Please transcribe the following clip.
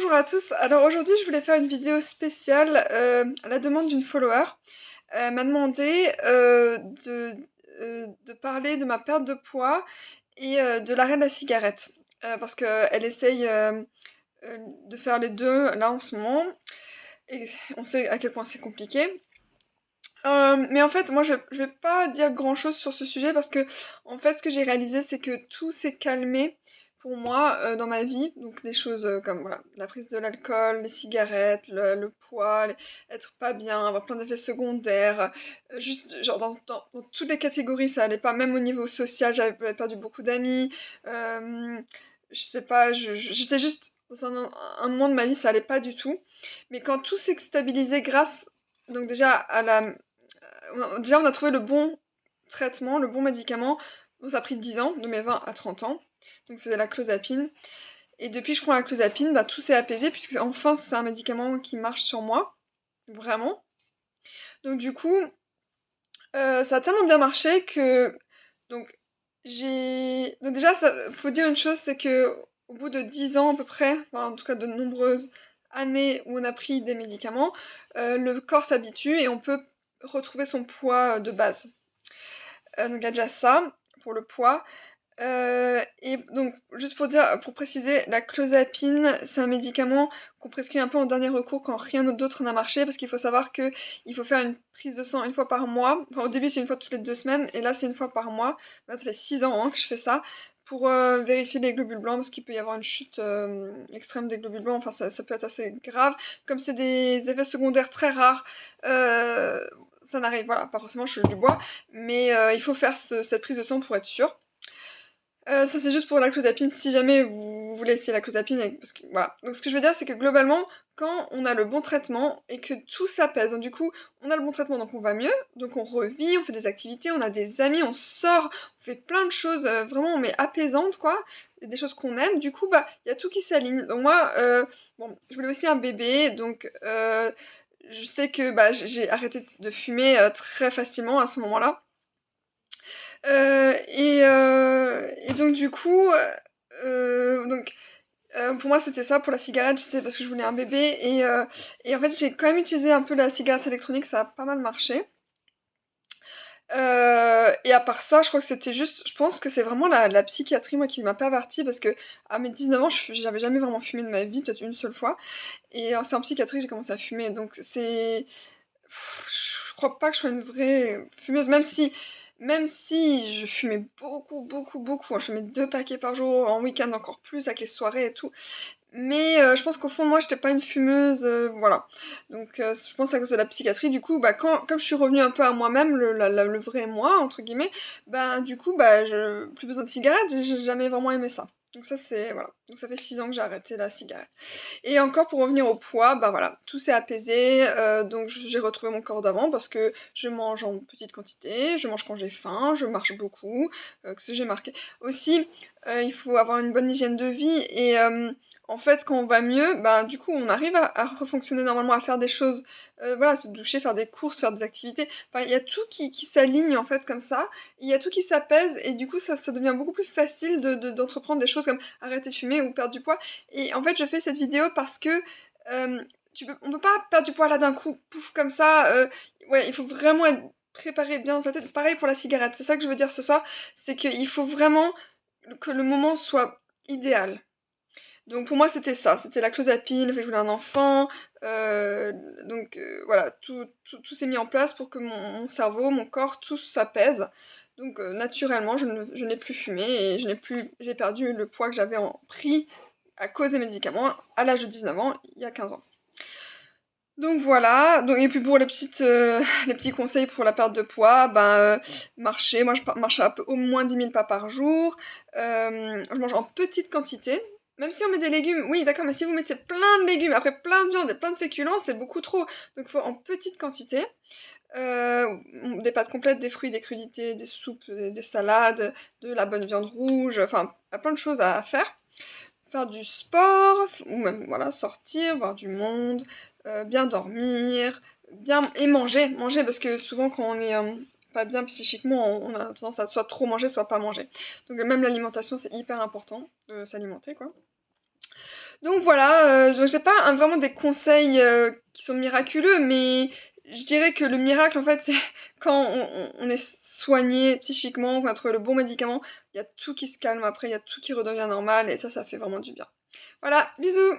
Bonjour à tous, alors aujourd'hui je voulais faire une vidéo spéciale à la demande d'une follower. Elle m'a demandé de parler de ma perte de poids et de l'arrêt de la cigarette. Parce qu'elle essaye de faire les deux là en ce moment et on sait à quel point c'est compliqué. Mais en fait, moi je vais pas dire grand chose sur ce sujet parce que en fait ce que j'ai réalisé c'est que tout s'est calmé pour moi dans ma vie. Donc les choses comme voilà, la prise de l'alcool, les cigarettes, le poids, être pas bien, avoir plein d'effets secondaires, juste genre dans toutes les catégories ça allait pas, même au niveau social, j'avais perdu beaucoup d'amis, je sais pas, j'étais juste dans un moment de ma vie ça allait pas du tout. Mais quand tout s'est stabilisé grâce donc déjà à la déjà, on a trouvé le bon traitement, le bon médicament. Bon, ça a pris 10 ans, de mes 20 à 30 ans. Donc c'est la clozapine. Et depuis que je prends la clozapine, bah, tout s'est apaisé, puisque enfin c'est un médicament qui marche sur moi. Vraiment. Donc du coup, ça a tellement bien marché que... Donc j'ai... Donc déjà, faut dire une chose, c'est que au bout de 10 ans à peu près, enfin, en tout cas de nombreuses années où on a pris des médicaments, le corps s'habitue et on peut retrouver son poids de base. Donc il y a déjà ça, pour le poids. Et donc, juste pour dire, pour préciser, la clozapine, c'est un médicament qu'on prescrit un peu en dernier recours quand rien d'autre n'a marché, parce qu'il faut savoir que il faut faire une prise de sang une fois par mois. Enfin, au début, c'est une fois toutes les 2 semaines, et là, c'est une fois par mois. Là, ça fait 6 ans hein, que je fais ça, pour vérifier les globules blancs, parce qu'il peut y avoir une chute extrême des globules blancs, enfin, ça peut être assez grave. Comme c'est des effets secondaires très rares, ça n'arrive, voilà, pas forcément, je touche du bois, mais il faut faire cette prise de sang pour être sûr. Ça c'est juste pour la clozapine, si jamais vous voulez essayer la clozapine, parce que voilà. Donc ce que je veux dire, c'est que globalement, quand on a le bon traitement et que tout s'apaise, donc du coup, on a le bon traitement, donc on va mieux, donc on revit, on fait des activités, on a des amis, on sort, on fait plein de choses, vraiment, mais apaisantes, quoi, et des choses qu'on aime, du coup, bah, il y a tout qui s'aligne. Donc moi, bon, je voulais aussi un bébé, donc je sais que, bah, j'ai arrêté de fumer, très facilement à ce moment-là. Et donc du coup, pour moi c'était ça, pour la cigarette, c'était parce que je voulais un bébé et en fait j'ai quand même utilisé un peu la cigarette électronique, ça a pas mal marché. Et à part ça, je crois que c'était juste je pense que c'est vraiment la psychiatrie, moi, qui m'a pervertie parce qu'à mes 19 ans, j'avais jamais vraiment fumé de ma vie, peut-être une seule fois et c'est en psychiatrie que j'ai commencé à fumer donc c'est je crois pas que je sois une vraie fumeuse, même si je fumais beaucoup, beaucoup, beaucoup, hein, je fumais 2 paquets par jour, en week-end encore plus avec les soirées et tout. Mais je pense qu'au fond de moi, j'étais pas une fumeuse, voilà. Donc je pense à cause de la psychiatrie, du coup, bah, comme je suis revenue un peu à moi-même, le vrai moi, entre guillemets, bah, du coup, bah, plus besoin de cigarettes, j'ai jamais vraiment aimé ça. Donc ça, c'est... Voilà. Donc ça fait 6 ans que j'ai arrêté la cigarette. Et encore pour revenir au poids, bah voilà, tout s'est apaisé, donc j'ai retrouvé mon corps d'avant parce que je mange en petite quantité, je mange quand j'ai faim, je marche beaucoup, que j'ai marqué. Aussi, il faut avoir une bonne hygiène de vie et en fait, quand on va mieux, bah du coup, on arrive à refonctionner normalement, à faire des choses, voilà, se doucher, faire des courses, faire des activités. Enfin, il y a tout qui s'aligne en fait comme ça, il y a tout qui s'apaise et du coup, ça devient beaucoup plus facile d'entreprendre des choses comme arrêter de fumer ou perdre du poids. Et en fait, je fais cette vidéo parce que on peut pas perdre du poids là d'un coup, pouf, comme ça. Ouais, il faut vraiment être préparé bien dans sa tête. Pareil pour la cigarette, c'est ça que je veux dire ce soir, c'est qu'il faut vraiment que le moment soit idéal. Donc pour moi c'était ça, c'était la clozapine, le fait que je voulais un enfant, donc voilà, tout s'est mis en place pour que mon cerveau, mon corps, tout s'apaise. Donc naturellement, je n'ai plus fumé et j'ai perdu le poids que j'avais en pris à cause des médicaments à l'âge de 19 ans, il y a 15 ans. Donc voilà, donc, et puis pour les petits conseils pour la perte de poids, ben, marcher, moi je marche au moins 10 000 pas par jour, je mange en petite quantité, même si on met des légumes, oui d'accord, mais si vous mettez plein de légumes, après plein de viande et plein de féculents, c'est beaucoup trop, donc il faut en petite quantité, des pâtes complètes, des fruits, des crudités, des soupes, des salades, de la bonne viande rouge, enfin, il y a plein de choses à faire. Faire du sport, ou même voilà, sortir, voir du monde, bien dormir, bien et manger parce que souvent quand on est pas bien psychiquement, on a tendance à soit trop manger, soit pas manger. Donc même l'alimentation, c'est hyper important de s'alimenter, quoi. Donc voilà, donc j'ai pas vraiment des conseils, qui sont miraculeux, mais je dirais que le miracle, en fait, c'est quand on est soigné psychiquement, qu'on a trouvé le bon médicament, il y a tout qui se calme après, il y a tout qui redevient normal et ça fait vraiment du bien. Voilà, bisous!